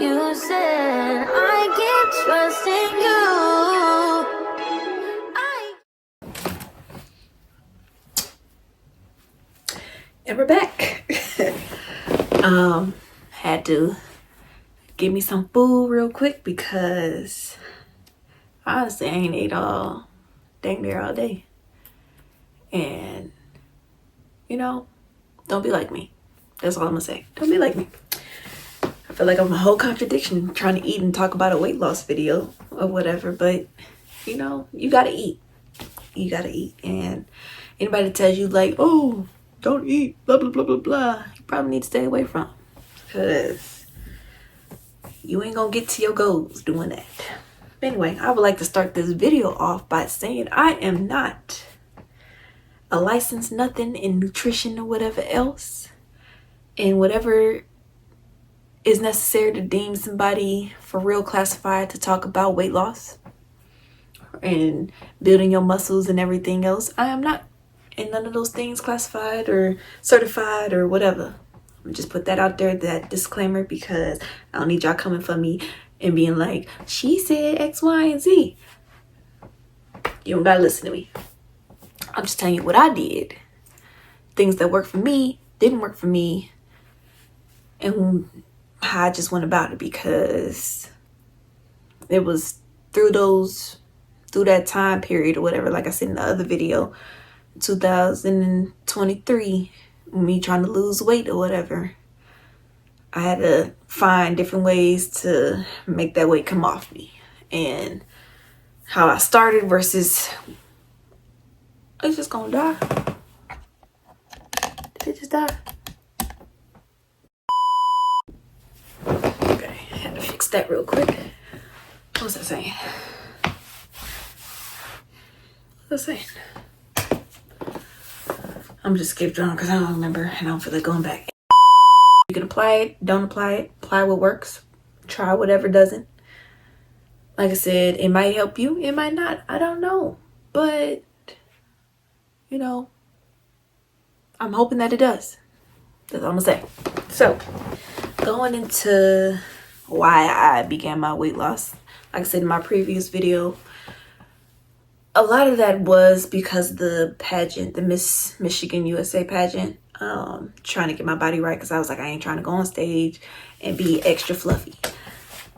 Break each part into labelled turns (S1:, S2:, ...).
S1: You said I can't trust in you.
S2: And we're back. Had to give me some food real quick because honestly I ain't ate all dang near all day. And don't be like me. That's all I'm gonna say. Don't be like me. I feel like I'm a whole contradiction trying to eat and talk about a weight loss video or whatever, but you gotta eat. You gotta eat. And anybody that tells you like, oh, don't eat, blah blah blah blah blah, you probably need to stay away from, because you ain't gonna get to your goals doing that. Anyway, I would like to start this video off by saying I am not a licensed nothing in nutrition or whatever else, and whatever is necessary to deem somebody for real classified to talk about weight loss and building your muscles and everything else. I am not in none of those things classified or certified or whatever. I'm just put that out there, that disclaimer, because I don't need y'all coming for me and being like, she said X, Y, and Z. You don't gotta listen to me. I'm just telling you what I did. Things that worked for me, didn't work for me, and how I just went about it, because it was through that time period or whatever, like I said in the other video, 2023, me trying to lose weight or whatever, I had to find different ways to make that weight come off me. And how I started versus, it's just gonna die. Did it just die? Okay, had to fix that real quick. What was I saying? I'm just skipped on because I don't remember and I don't feel like going back. You can apply it, don't apply it, apply what works, try whatever doesn't. Like I said, it might help you, it might not, I don't know. But, I'm hoping that it does. That's all I'm gonna say. So, going into why I began my weight loss, like I said in my previous video, a lot of that was because the pageant, the Miss Michigan USA pageant, trying to get my body right, because I was like, I ain't trying to go on stage and be extra fluffy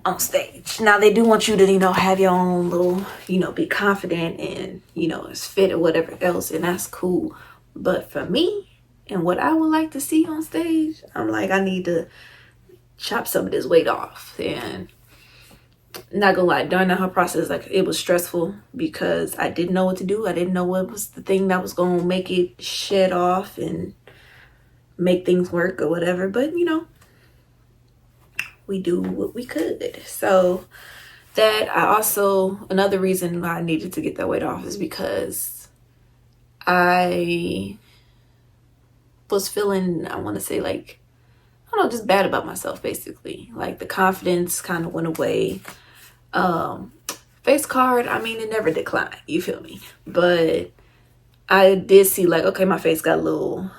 S2: on stage. Now they do want you to, have your own little, be confident and, it's fit or whatever else, and that's cool. But for me and what I would like to see on stage, I'm like, I need to chop some of this weight off. And not gonna lie, during that whole process, like, it was stressful because I didn't know what to do. I didn't know what was the thing that was gonna make it shed off and make things work or whatever. But we do what we could. So that another reason why I needed to get that weight off is because I was feeling, I want to say, like, I don't know, just bad about myself, basically. Like, the confidence kind of went away. Face card, I mean, it never declined, you feel me? But I did see, like, okay, my face got a little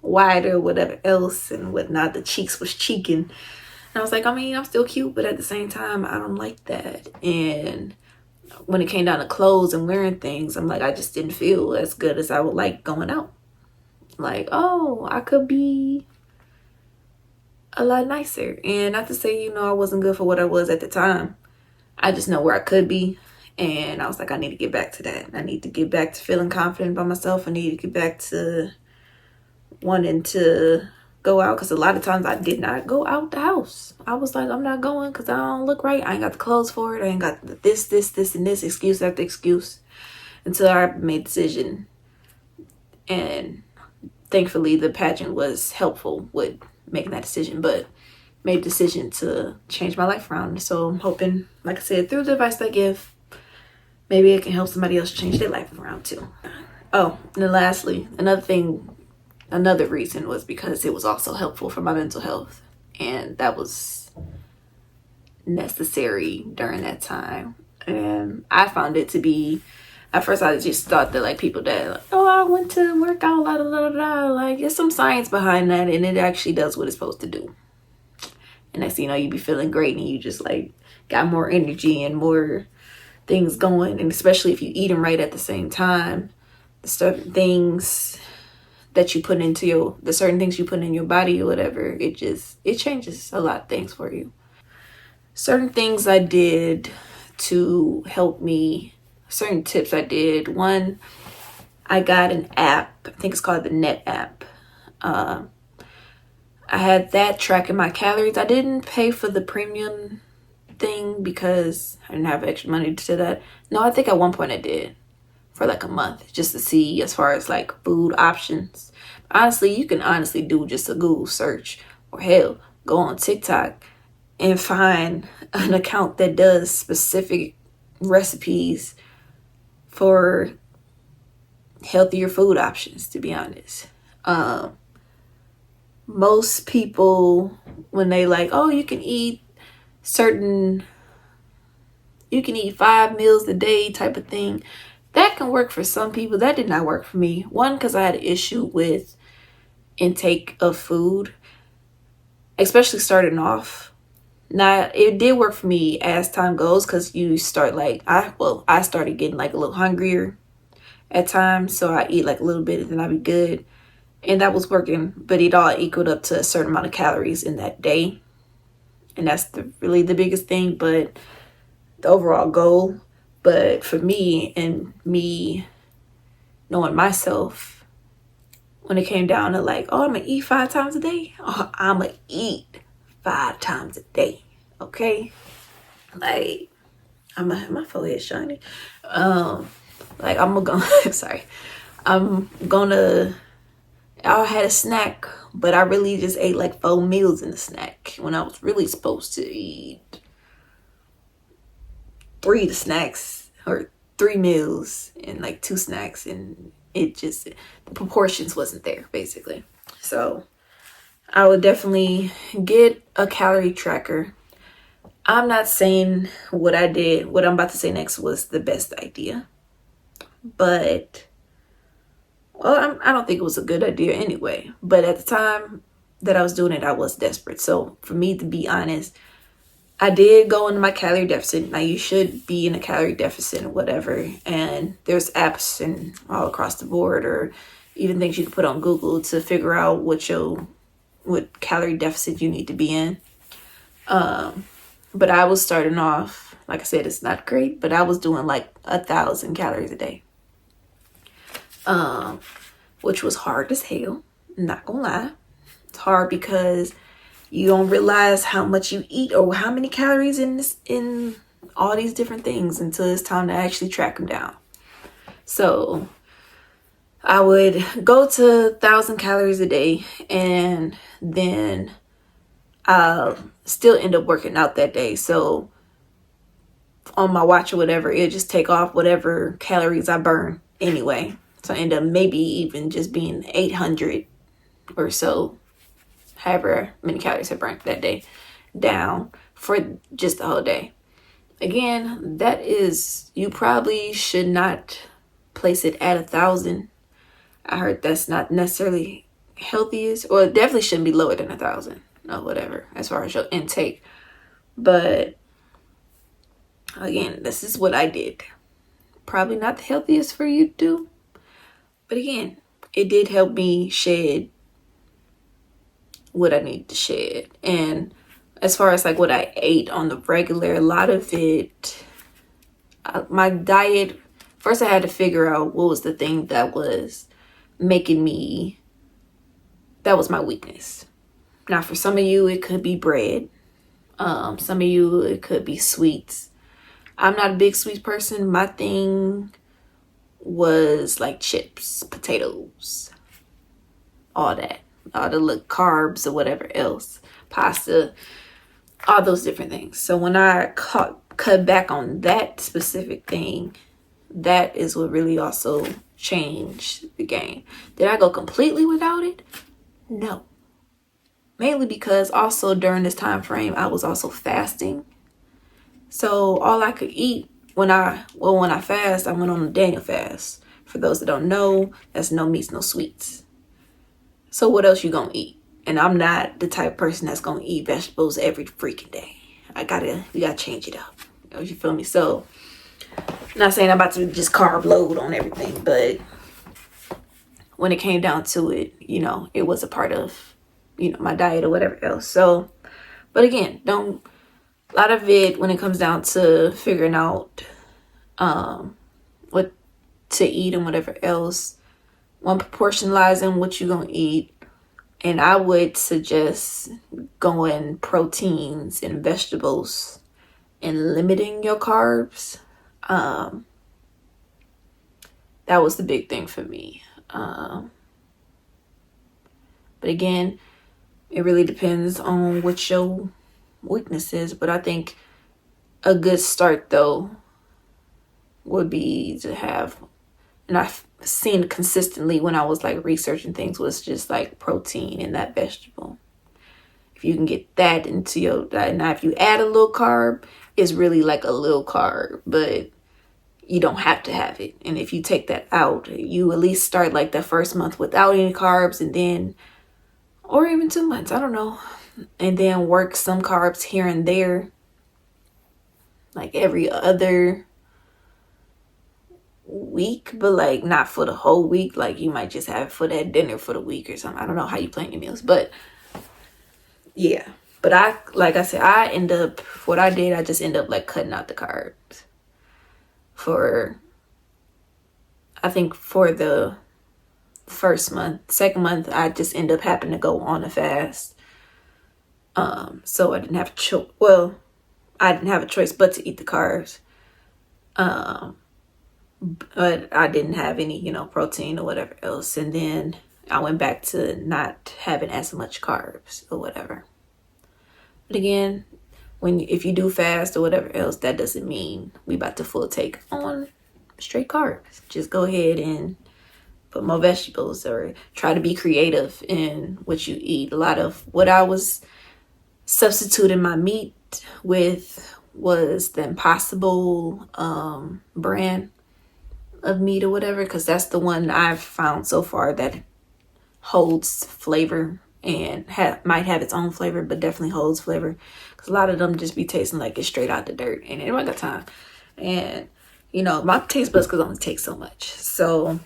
S2: wider, whatever else and whatnot. The cheeks was cheeking. And I was like, I mean, I'm still cute, but at the same time, I don't like that. And when it came down to clothes and wearing things, I'm like, I just didn't feel as good as I would like going out. Like, oh, I could be a lot nicer. And not to say, I wasn't good for what I was at the time. I just know where I could be. And I was like, I need to get back to that. I need to get back to feeling confident by myself. I need to get back to wanting to go out, because a lot of times I did not go out the house. I was like, I'm not going because I don't look right. I ain't got the clothes for it. I ain't got this, and this, excuse after excuse, until I made a decision. And thankfully, the pageant was helpful with making that decision, but made a decision to change my life around. So I'm hoping, like I said, through the advice I give, maybe it can help somebody else change their life around too. Oh, and then lastly, another reason was because it was also helpful for my mental health. And that was necessary during that time. And I found it to be, at first I just thought that, like, people that, like, oh, I went to work out, la, la, la, la, like, there's some science behind that, and it actually does what it's supposed to do. And next thing you know, you be feeling great and you just like got more energy and more things going. And especially if you eat them right at the same time, the certain things that you put into the certain things you put in your body or whatever, it changes a lot of things for you. Certain things I did to help me, certain tips I did. One, I got an app, I think it's called the Net app. I had that tracking my calories. I didn't pay for the premium thing because I didn't have extra money to do that. No, I think at one point I did for like a month just to see as far as like food options. Honestly, you can honestly do just a Google search, or hell, go on TikTok and find an account that does specific recipes for healthier food options, to be honest. Most people, when they like, oh, you can eat 5 meals a day type of thing, that can work for some people. That did not work for me. One, because I had an issue with intake of food, especially starting off. Now, it did work for me as time goes, because you start like, I started getting like a little hungrier at times, so I eat like a little bit and then I'd be good. And that was working, but it all equaled up to a certain amount of calories in that day. And that's really the biggest thing, but the overall goal. But for me, and me knowing myself, when it came down to like, oh, I'm gonna eat 5 times a day, oh, I'm gonna eat 5 times a day, okay? Like, my forehead shiny. Like, I'm gonna sorry, I had a snack, but I really just ate like 4 meals in a snack when I was really supposed to eat 3 snacks or 3 meals and like 2 snacks, and it just, the proportions wasn't there basically. So I would definitely get a calorie tracker. I'm not saying what I'm about to say next was the best idea, but I don't think it was a good idea anyway. But at the time that I was doing it, I was desperate. So for me, to be honest, I did go into my calorie deficit. Now, you should be in a calorie deficit or whatever. And there's apps and all across the board, or even things you can put on Google to figure out what calorie deficit you need to be in. But I was starting off, like I said, it's not great, but I was doing like 1,000 calories a day. Which was hard as hell, not gonna lie. It's hard because you don't realize how much you eat or how many calories in all these different things until it's time to actually track them down. So I would go to 1,000 calories a day, and then I'll still end up working out that day. So on my watch or whatever, it'll just take off whatever calories I burn anyway. So I end up maybe even just being 800 or so, however many calories I burnt that day, down for just the whole day. Again, you probably should not place it at 1,000. I heard that's not necessarily healthiest, or it definitely shouldn't be lower than 1,000 or whatever as far as your intake. But again, this is what I did. Probably not the healthiest for you to do. But again, it did help me shed what I need to shed. And as far as like what I ate on the regular, a lot of it, my diet, first I had to figure out what was the thing that was that was my weakness. Now, for some of you, it could be bread. Some of you, it could be sweets. I'm not a big sweets person. My thing was like chips, potatoes, all that, all the little carbs or whatever else, pasta, all those different things. So when I cut back on that specific thing, that is what really also changed the game. Did I go completely without it? No. Mainly because also during this time frame, I was also fasting. So all I could eat when I fast, I went on a Daniel fast. For those that don't know, that's no meats, no sweets. So what else you gonna eat? And I'm not the type of person that's gonna eat vegetables every freaking day. We gotta change it up. You feel me? So, not saying I'm about to just carb load on everything, but when it came down to it, it was a part of, my diet or whatever else. So, but again, a lot of it when it comes down to figuring out what to eat and whatever else, one proportion lies in what you're gonna eat. And I would suggest going proteins and vegetables and limiting your carbs. That was the big thing for me. But again, it really depends on what your weakness is. But I think a good start, though, would be to have, and I've seen consistently when I was like researching things, was just like protein in that vegetable. If you can get that into your diet. Now, if you add a little carb, it's really like a little carb, but you don't have to have it. And if you take that out, you at least start like the first month without any carbs, and then, or even 2 months, I don't know. And then work some carbs here and there, like every other week, but like not for the whole week. Like you might just have it for that dinner for the week or something. I don't know how you plan your meals, but yeah. But like I said, I just end up like cutting out the carbs I think for the first month. Second month, I just end up having to go on a fast. So I didn't have I didn't have a choice but to eat the carbs. But I didn't have any, protein or whatever else. And then I went back to not having as much carbs or whatever. But again, if you do fast or whatever else, that doesn't mean we about to full take on straight carbs. Just go ahead and put more vegetables or try to be creative in what you eat. A lot of what I was substituting my meat with was the Impossible brand of meat or whatever, because that's the one I've found so far that holds flavor and might have its own flavor, but definitely holds flavor, because a lot of them just be tasting like it's straight out the dirt, and anybody got time. And my taste buds could only take so much. So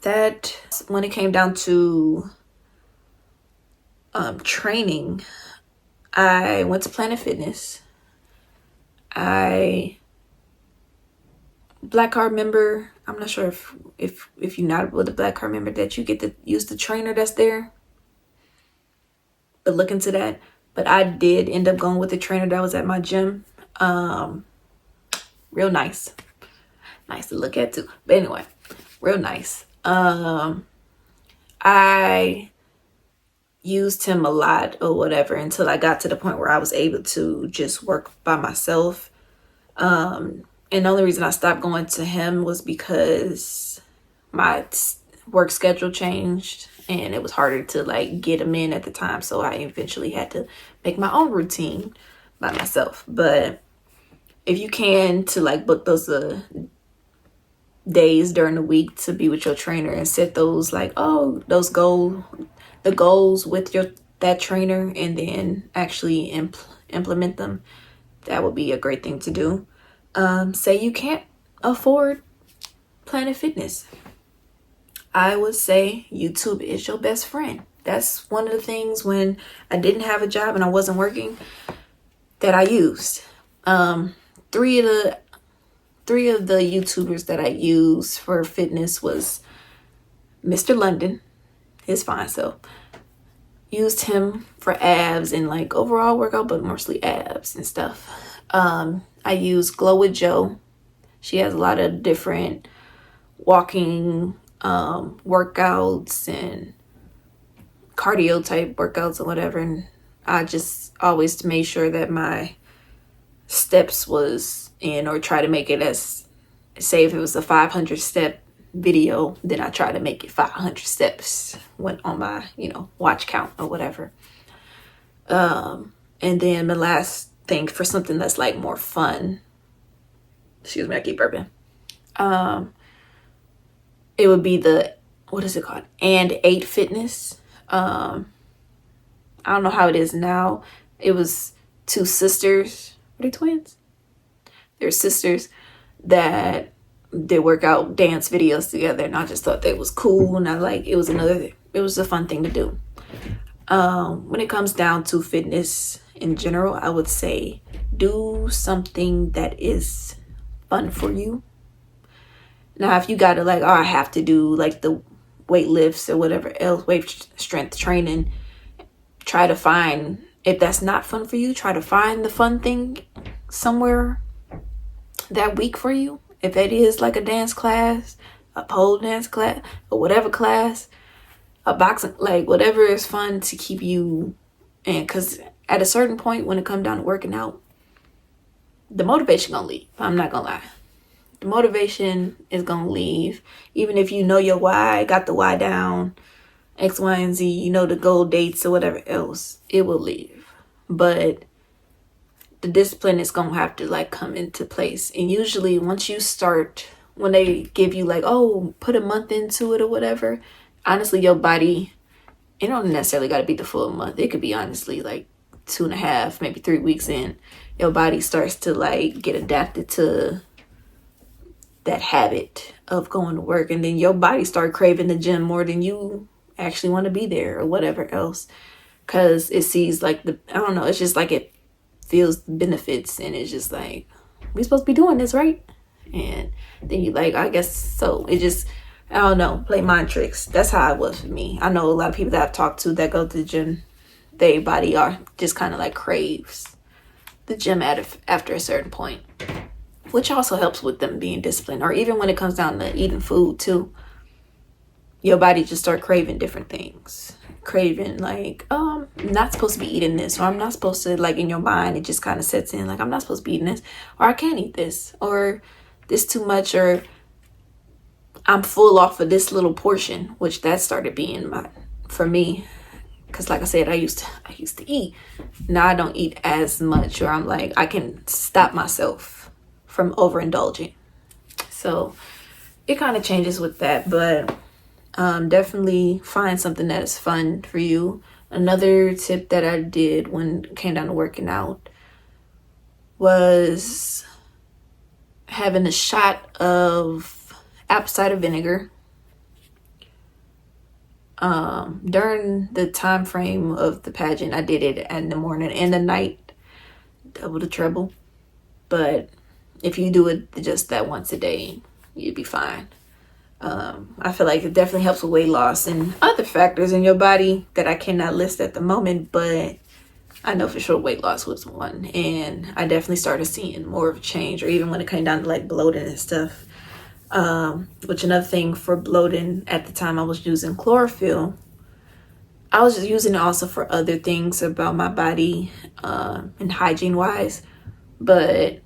S2: that, when it came down to training, I went to Planet Fitness. Black Card member. I'm not sure if you're not with a Black Card member that you get to use the trainer that's there. But look into that. But I did end up going with the trainer that was at my gym. Real nice. Nice to look at too. But anyway, real nice. I used him a lot or whatever until I got to the point where I was able to just work by myself. And the only reason I stopped going to him was because my work schedule changed and it was harder to like get him in at the time. So I eventually had to make my own routine by myself. But if you can, to like book those days during the week to be with your trainer and set those like, the goals with that trainer, and then actually implement them, that would be a great thing to do. Say you can't afford Planet Fitness, I would say YouTube is your best friend. That's one of the things when I didn't have a job and I wasn't working that I used. Three of the YouTubers that I used for fitness was Mr. London, his fine self. Used him for abs and like overall workout, but mostly abs and stuff. I use Glow with Joe. She has a lot of different walking workouts and cardio type workouts or whatever. And I just always made sure that my steps was in, or try to make it as, say if it was a 500 step video, then I try to make it 500 steps when on my, watch count or whatever. And then the last thing, for something that's like more fun, excuse me, I keep burping. It would be what is it called? And 8 Fitness. I don't know how it is now. It was two sisters. Were they twins? They're sisters that did workout dance videos together, and I just thought that was cool, and it was a fun thing to do. When it comes down to fitness in general, I would say do something that is fun for you. Now, if you gotta I have to do the weight lifts or whatever else, weight strength training, try to find, if that's not fun for you, try to find the fun thing somewhere that week for you. If it is a dance class, a pole dance class, or whatever class, a boxing, whatever is fun to keep you in. Because at a certain point, when it comes down to working out, the motivation gonna leave. I'm not gonna lie. The motivation is gonna leave. Even if you know your why, got the why down, X, Y, and Z, you know the goal dates or whatever else, it will leave. But the discipline is gonna have to come into place. And usually once you start, when they give you put a month into it or whatever, honestly your body, it don't necessarily got to be the full month. It could be honestly 2.5, maybe 3 weeks in, your body starts to get adapted to that habit of going to work, and then your body start craving the gym more than you actually want to be there or whatever else, because it sees I don't know, it's just it feels the benefits, and it's just we supposed to be doing this, right? And then you I guess so. It just, I don't know, play mind tricks. That's how it was for me. I know a lot of people that I've talked to that go to the gym, their body are just kind of craves the gym after a certain point, which also helps with them being disciplined. Or even when it comes down to eating food too, your body just start craving different things. Craving I'm not supposed to be eating this, or I'm not supposed to, in your mind it just kind of sets in I'm not supposed to be eating this, or I can't eat this, or this too much, or I'm full off of this little portion, which that started being for me, because I said, I used to eat. Now I don't eat as much, or I'm I can stop myself from overindulging. So it kind of changes with that, but definitely find something that is fun for you. Another tip that I did when it came down to working out was having a shot of apple cider vinegar during the time frame of the pageant. I did it in the morning and the night, double the treble. But if you do it just that once a day, you'd be fine. I feel it definitely helps with weight loss and other factors in your body that I cannot list at the moment, but I know for sure weight loss was one, and I definitely started seeing more of a change. Or even when it came down to bloating and stuff, which another thing for bloating, at the time I was using chlorophyll. I was just using it also for other things about my body, and hygiene wise, but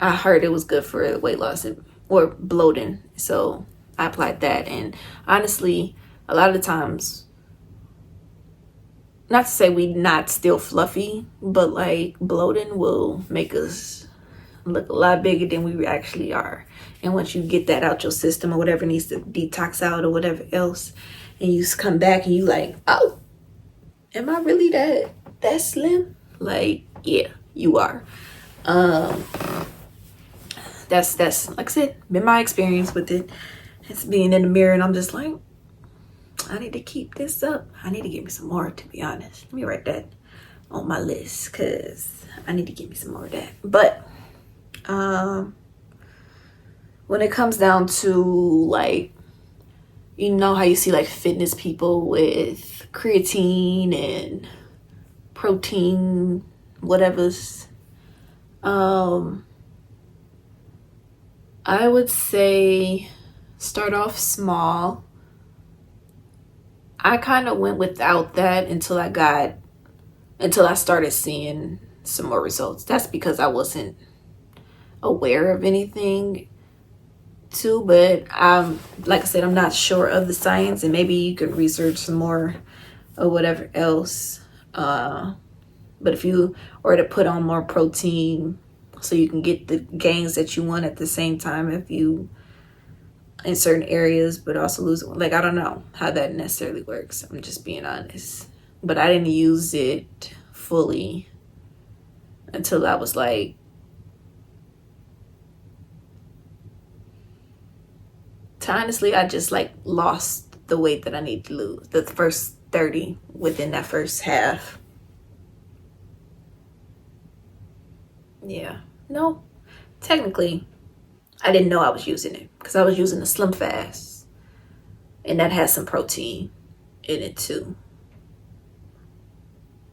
S2: I heard it was good for weight loss or bloating, so I applied that. And honestly, a lot of the times, not to say we not still fluffy, but bloating will make us look a lot bigger than we actually are. And once you get that out your system, or whatever needs to detox out or whatever else, and you come back and you oh, am I really that slim? Yeah, you are. That's like I said, been my experience with it. It's being in the mirror, and I'm just I need to keep this up. I need to get me some more, to be honest. Let me write that on my list, because I need to get me some more of that. But when it comes down to you know how you see fitness people with creatine and protein whatever's, I would say start off small. I kind of went without that until I started seeing some more results. That's because I wasn't aware of anything too, but like I said, I'm not sure of the science, and maybe you could research some more or whatever else. But if you were to put on more protein so you can get the gains that you want at the same time, if you in certain areas, but also losing, like, I don't know how that necessarily works. I'm just being honest. But I didn't use it fully until I was like, honestly, I just like lost the weight that I need to lose. The first 30 within that first half. Yeah. No, technically, I didn't know I was using it because I was using the Slim Fast, and that has some protein in it too.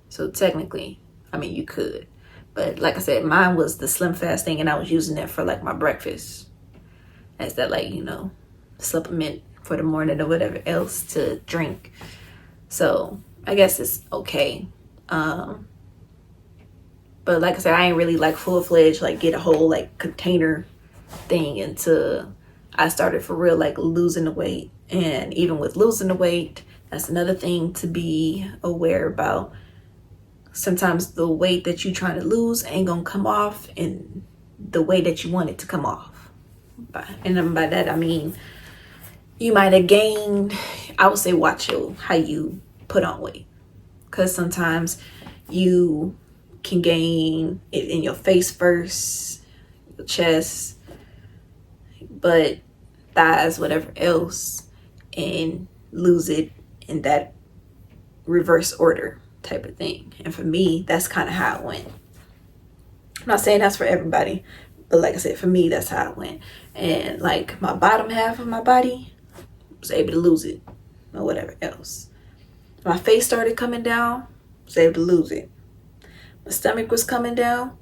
S2: So technically, I mean, you could. But like I said, mine was the Slim Fast thing, and I was using it for like my breakfast as that, like, you know, supplement for the morning or whatever else to drink. So I guess it's okay. But like I said, I ain't really like full-fledged like get a whole like container thing until I started for real like losing the weight. And even with losing the weight, that's another thing to be aware about. Sometimes the weight that you're trying to lose ain't gonna come off in the way that you want it to come off. And by that I mean you might have gained, I would say watch how you put on weight, because sometimes you can gain it in your face first, your chest, but thighs, whatever else, and lose it in that reverse order type of thing. And for me, that's kind of how it went. I'm not saying that's for everybody, but like I said, for me, that's how it went. And like my bottom half of my body was able to lose it or whatever else. My face started coming down, was able to lose it. My stomach was coming down.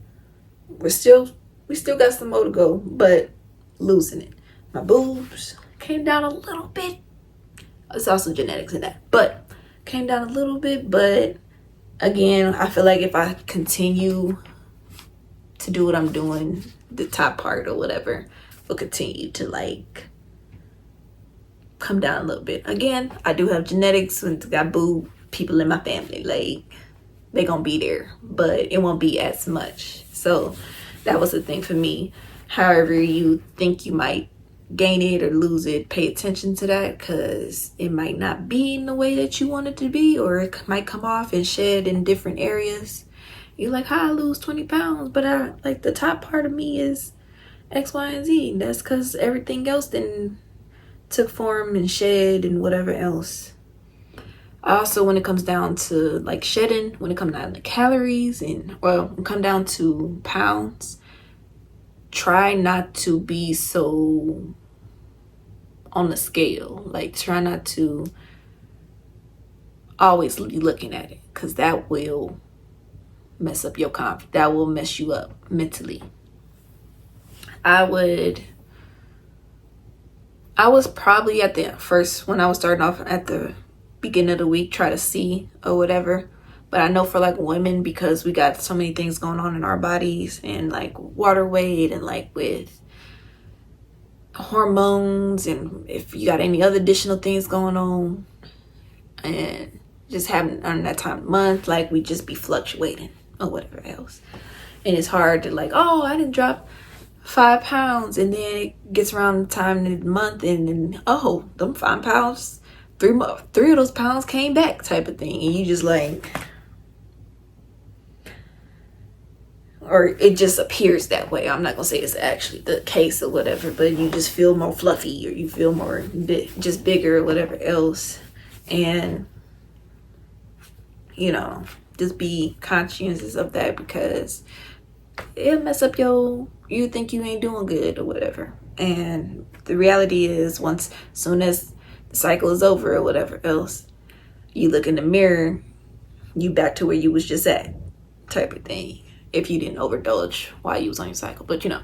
S2: We still got some more to go, but losing it. My boobs came down a little bit. It's also genetics in that, but came down a little bit. But again, I feel like if I continue to do what I'm doing, the top part or whatever will continue to like come down a little bit. Again, I do have genetics and got boob people in my family. Like, they gonna be there, but it won't be as much. So that was the thing for me. However you think you might gain it or lose it, pay attention to that, because it might not be in the way that you want it to be, or it might come off and shed in different areas. You're like, how I lose 20 pounds, but I like the top part of me is X, Y, and Z. That's because everything else then took form and shed and whatever else. Also, when it comes down to like shedding, when it comes down to calories and, well, when it comes down to pounds, try not to be so on the scale. Like, try not to always be looking at it, because that will mess up your confidence. That will mess you up mentally. I was probably at the first, when I was starting off at the beginning of the week, try to see or whatever. But I know for like women, because we got so many things going on in our bodies, and like water weight, and like with hormones, and if you got any other additional things going on, and just having on that time of month, like we just be fluctuating or whatever else. And it's hard to like, oh, I didn't drop 5 pounds, and then it gets around the time of the month, and then, oh, them 5 pounds, three of those pounds came back type of thing. And you just like, or it just appears that way. I'm not gonna say it's actually the case or whatever, but you just feel more fluffy, or you feel more just bigger or whatever else. And you know, just be conscious of that, because it'll mess up you think you ain't doing good or whatever. And the reality is, soon as the cycle is over or whatever else, you look in the mirror, you back to where you was just at type of thing, if you didn't overindulge while you was on your cycle. But you know,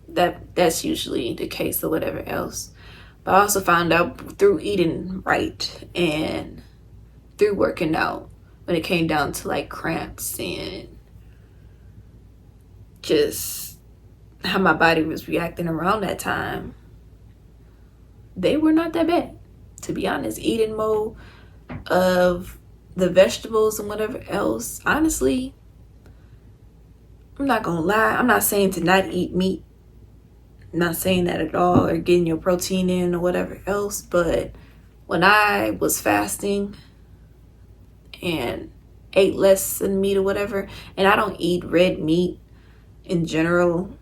S2: that's usually the case or whatever else. But I also found out through eating right and through working out, when it came down to like cramps and just how my body was reacting around that time, they were not that bad, to be honest. Eating more of the vegetables and whatever else, honestly, I'm not gonna lie, I'm not saying to not eat meat Not saying that at all, or getting your protein in or whatever else, but when I was fasting and ate less than meat or whatever, and I don't eat red meat in general,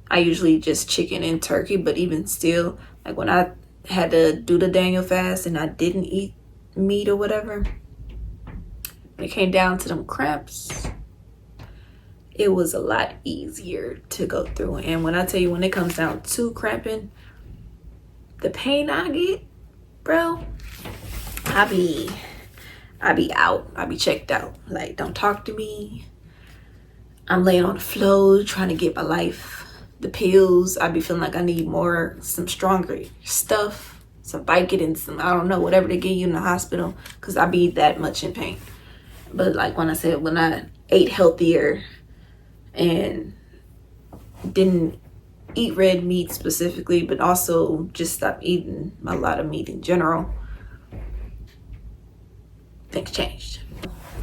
S2: I usually just chicken and turkey, but even still, like when I had to do the Daniel fast and I didn't eat meat or whatever, when it came down to them cramps, it was a lot easier to go through. And when I tell you, when it comes down to cramping, the pain I get, bro, I be out. I be checked out. Like, don't talk to me. I'm laying on the floor trying to get my life. The pills, I be feeling like I need some stronger stuff, some Vicodin, some, I don't know, whatever they give you in the hospital, because I be that much in pain. But like when I ate healthier and didn't eat red meat specifically, but also just stopped eating a lot of meat in general, things changed.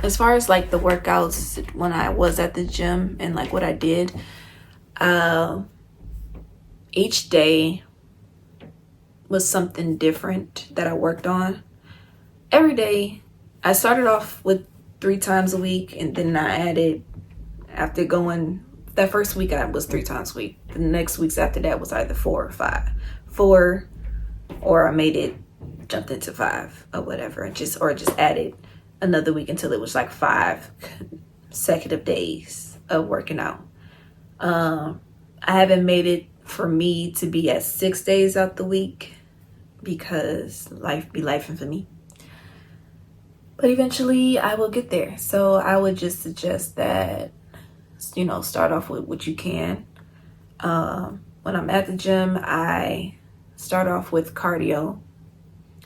S2: As far as like the workouts, when I was at the gym and like what I did, each day was something different that I worked on. Every day, I started off with 3 times a week, and then I added, after going, that first week I was 3 times a week. The next weeks after that was either 4 or 5. 4, or I made it, jumped into 5 or whatever, or just added another week until it was like 5 consecutive days of working out. I haven't made it for me to be at 6 days out the week because life be lifing for me. But eventually I will get there. So I would just suggest that, start off with what you can. When I'm at the gym, I start off with cardio.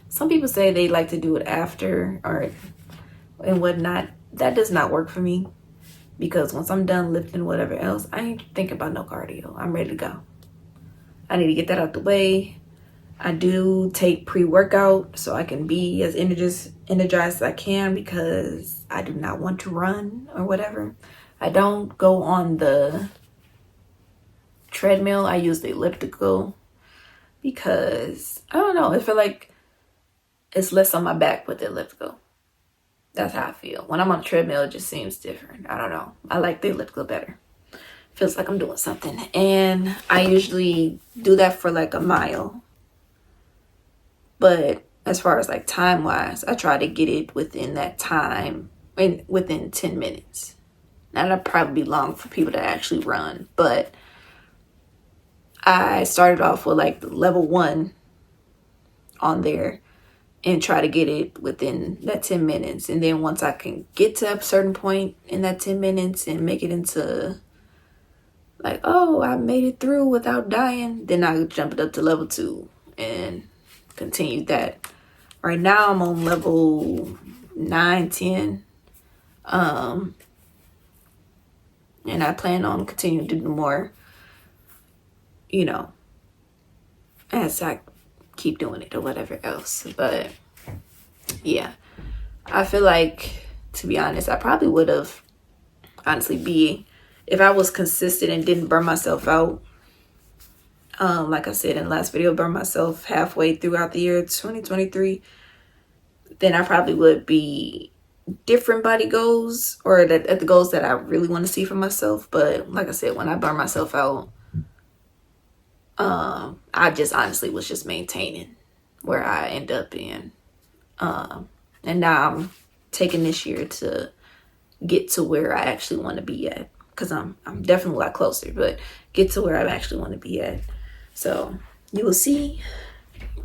S2: Some people say they like to do it after and whatnot. That does not work for me, because once I'm done lifting whatever else, I ain't thinking about no cardio. I'm ready to go. I need to get that out the way. I do take pre-workout so I can be as energized as I can, because I do not want to run or whatever. I don't go on the treadmill. I use the elliptical because, I don't know, I feel like it's less on my back with the elliptical. That's how I feel. When I'm on the treadmill, it just seems different. I don't know. I like the elliptical better. Feels like I'm doing something. And I usually do that for like a mile. But as far as like time wise, I try to get it within that time, within 10 minutes. Now that'll probably be long for people to actually run, but I started off with like level 1 on there and try to get it within that 10 minutes. And then once I can get to a certain point in that 10 minutes and make it into like, oh, I made it through without dying, then I jump it up to level 2 and continue that. Right now I'm on level 9, 10. And I plan on continuing to do more, as I keep doing it or whatever else. But yeah, I feel like, to be honest, I probably would have if I was consistent and didn't burn myself out. Like I said in the last video, burn myself halfway throughout the year 2023, then I probably would be different body goals, or at the goals that I really want to see for myself. But like I said, when I burn myself out, I just honestly was just maintaining where I end up in. And now I'm taking this year to get to where I actually want to be at, because I'm definitely a lot closer, but get to where I actually want to be at. So you will see,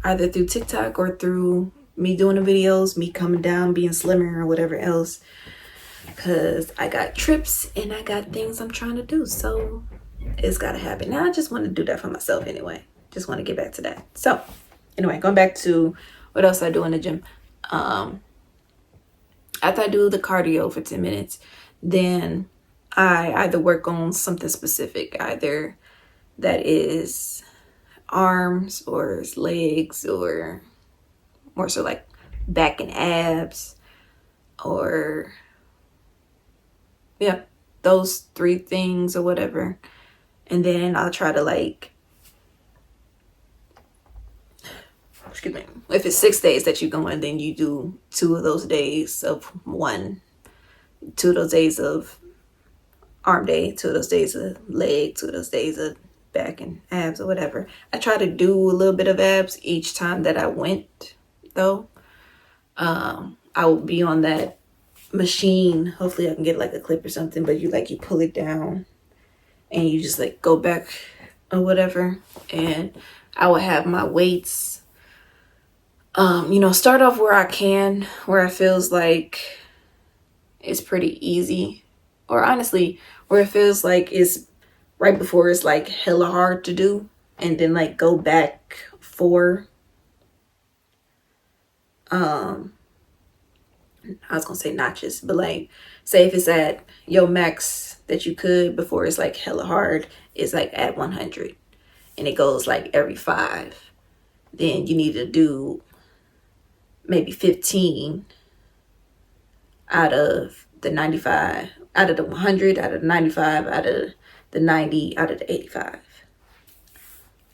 S2: either through TikTok or through me doing the videos, me coming down, being slimmer or whatever else, because I got trips and I got things I'm trying to do. So it's got to happen. Now I just want to do that for myself anyway. Just want to get back to that. So anyway, going back to what else I do in the gym. After I do the cardio for 10 minutes, then I either work on something specific, either that is arms or legs, or more so like back and abs, or yeah, those 3 things or whatever. And then I'll try to like excuse me, if it's 6 days that you're going, then you do 2 of those days of 2 of those days of arm day, 2 of those days of leg, 2 of those days of back and abs or whatever. I try to do a little bit of abs each time that I went, though. I will be on that machine. Hopefully I can get like a clip or something, but you pull it down and you just like go back or whatever. And I will have my weights, start off where I can, where it feels like it's pretty easy, or honestly, where it feels like it's right before it's like hella hard to do, and then like go back for I was gonna say notches, but like say if it's at your max that you could before it's like hella hard, it's like at 100 and it goes like every 5, then you need to do maybe 15 out of the 95, out of the 100, out of the 95, out of the 90, out of the 85.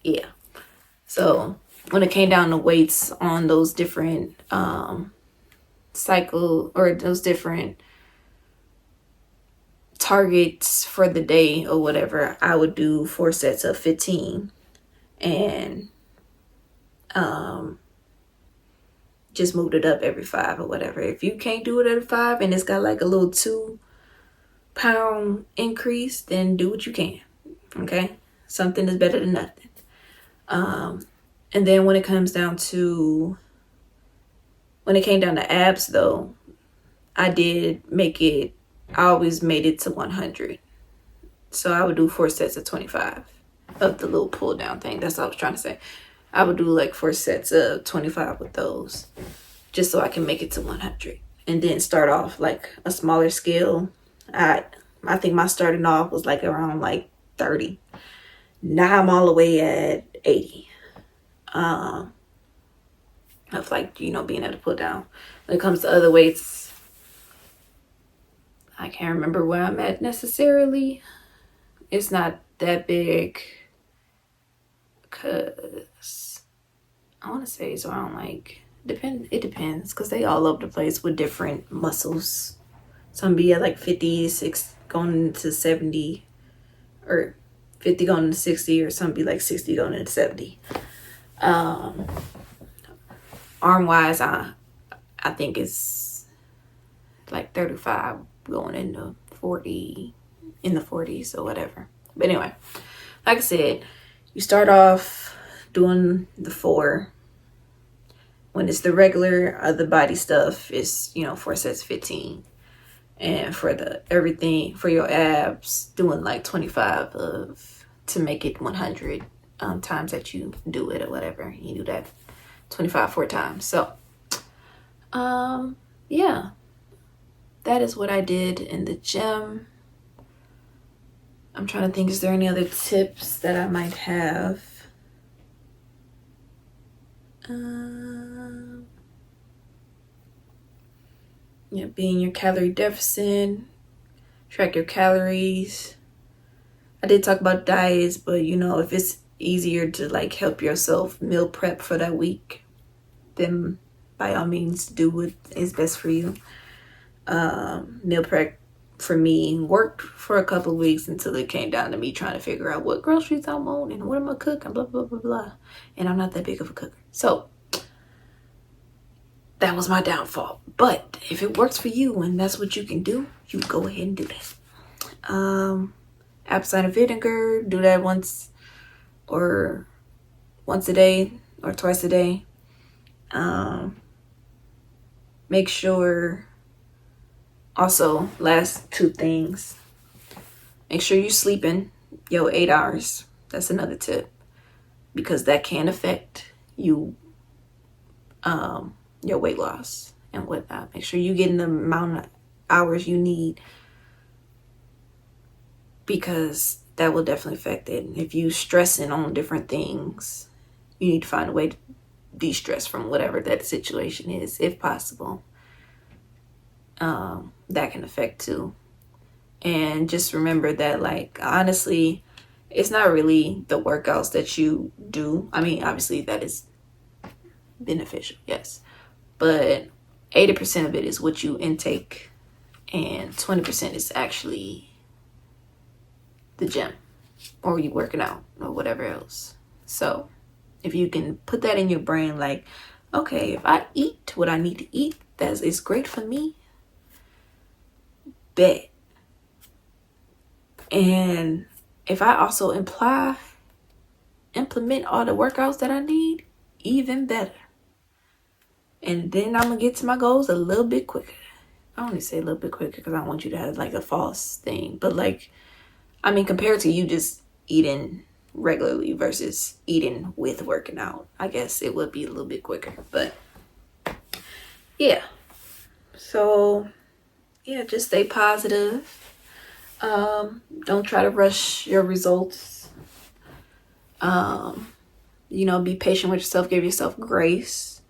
S2: Yeah. So when it came down to weights on those different cycle, or those different targets for the day or whatever, I would do 4 sets of 15 and just moved it up every 5 or whatever. If you can't do it at 5 and it's got like a little 2-pound increase, then do what you can. Okay, something is better than nothing. And then when it came down to abs though, I always made it to 100. So I would do 4 sets of 25 of the little pull down thing. That's what I was trying to say. I would do like 4 sets of 25 with those, just so I can make it to 100. And then start off like a smaller scale. I think my starting off was like around like 30. Now I'm all the way at 80. Of like, being able to put down. When it comes to other weights, I can't remember where I'm at necessarily. It's not that big, because I want to say it's around like, it depends, because they all over the place with different muscles. Some be at like 56 going into 70, or 50 going into 60, or some be like 60 going into 70. Arm wise, I think it's like 35 going into 40, in the 40s or whatever. But anyway, like I said, you start off doing the 4. When it's the regular other body stuff, it's 4 sets 15. And for everything for your abs, doing like 25 to make it 100 times that you do it or whatever. You do that 25 4 times. So yeah, that is what I did in the gym. I'm trying to think, is there any other tips that I might have? Be in your calorie deficit, track your calories. I did talk about diets, but if it's easier to like help yourself meal prep for that week, then by all means do what is best for you. Meal prep for me worked for a couple of weeks until it came down to me trying to figure out what groceries I want and what am I cooking, blah blah blah blah. And I'm not that big of a cooker, so that was my downfall. But if it works for you and that's what you can do, you go ahead and do that. Apple cider vinegar, do that once a day or twice a day. Make sure, also, last 2 things, make sure you're sleeping your 8 hours. That's another tip, because that can affect you, your weight loss and whatnot. Make sure you're getting the amount of hours you need, because that will definitely affect it. If you stressing on different things, you need to find a way to de-stress from whatever that situation is, if possible. That can affect too. And just remember that, like, honestly, it's not really the workouts that you do. I mean, obviously that is beneficial, yes. But 80% of it is what you intake, and 20% is actually the gym or you working out or whatever else. So if you can put that in your brain, like, okay, if I eat what I need to eat, that is great for me, bet. And if I also implement all the workouts that I need, even better. And then I'm gonna get to my goals a little bit quicker. I only say a little bit quicker because I don't want you to have like a false thing. But like, I mean, compared to you just eating regularly versus eating with working out, I guess it would be a little bit quicker. But yeah. So yeah, just stay positive. Don't try to rush your results. Be patient with yourself, give yourself grace.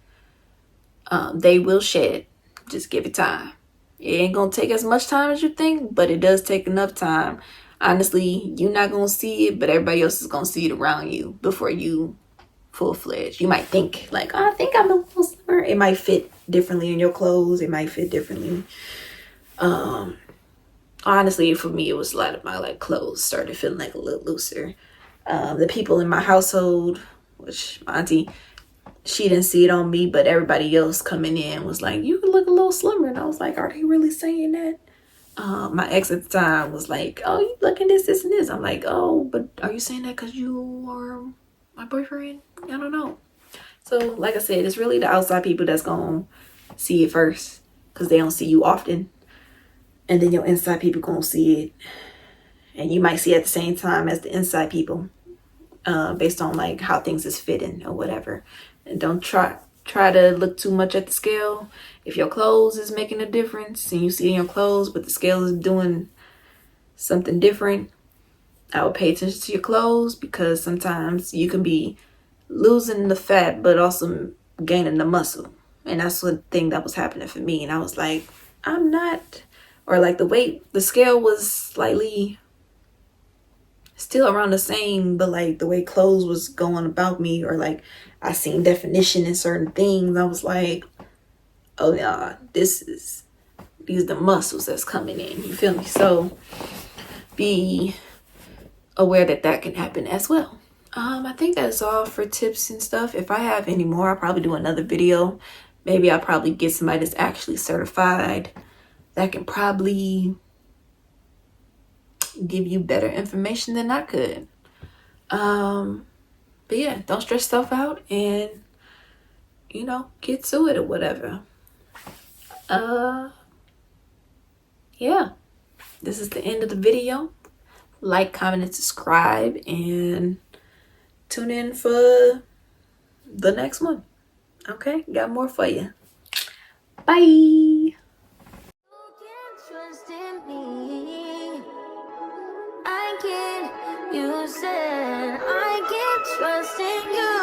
S2: They will shed. Just give it time. It ain't gonna take as much time as you think, but it does take enough time. Honestly, you're not gonna see it, but everybody else is gonna see it around you before you full-fledged. You might think like, oh, I think I'm a little slimmer. It might fit differently in your clothes. It might fit differently. Honestly, for me, it was a lot of my like clothes started feeling like a little looser. The people in my household, which my auntie, she didn't see it on me, but everybody else coming in was like, you look a little slimmer. And I was like, are they really saying that? My ex at the time was like, oh, you looking this and this. I'm like, oh, but are you saying that because you are my boyfriend? I don't know. So like I said, it's really the outside people that's going to see it first because they don't see you often. And then your inside people going to see it. And you might see it at the same time as the inside people. Based on like how things is fitting or whatever. And don't try to look too much at the scale. If your clothes is making a difference and you see in your clothes but the scale is doing something different, I would pay attention to your clothes, because sometimes you can be losing the fat but also gaining the muscle. And that's the thing that was happening for me. And I was like, I'm not, or like the scale was slightly still around the same, but like the way clothes was going about me, or like I seen definition in certain things, I was like, oh yeah, these are the muscles that's coming in, you feel me? So be aware that can happen as well. I think that's all for tips and stuff. If I have any more, I'll probably do another video. Maybe I'll probably get somebody that's actually certified that can probably give you better information than I could. But yeah, don't stress yourself out and, get to it or whatever. Yeah, this is the end of the video. Like, comment, and subscribe, and tune in for the next one. Okay, got more for you. Bye.
S1: You can trust in me. I can, you said I can trust in you.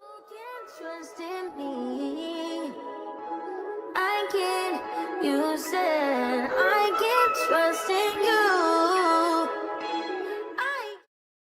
S1: You can trust in me. I can, you said.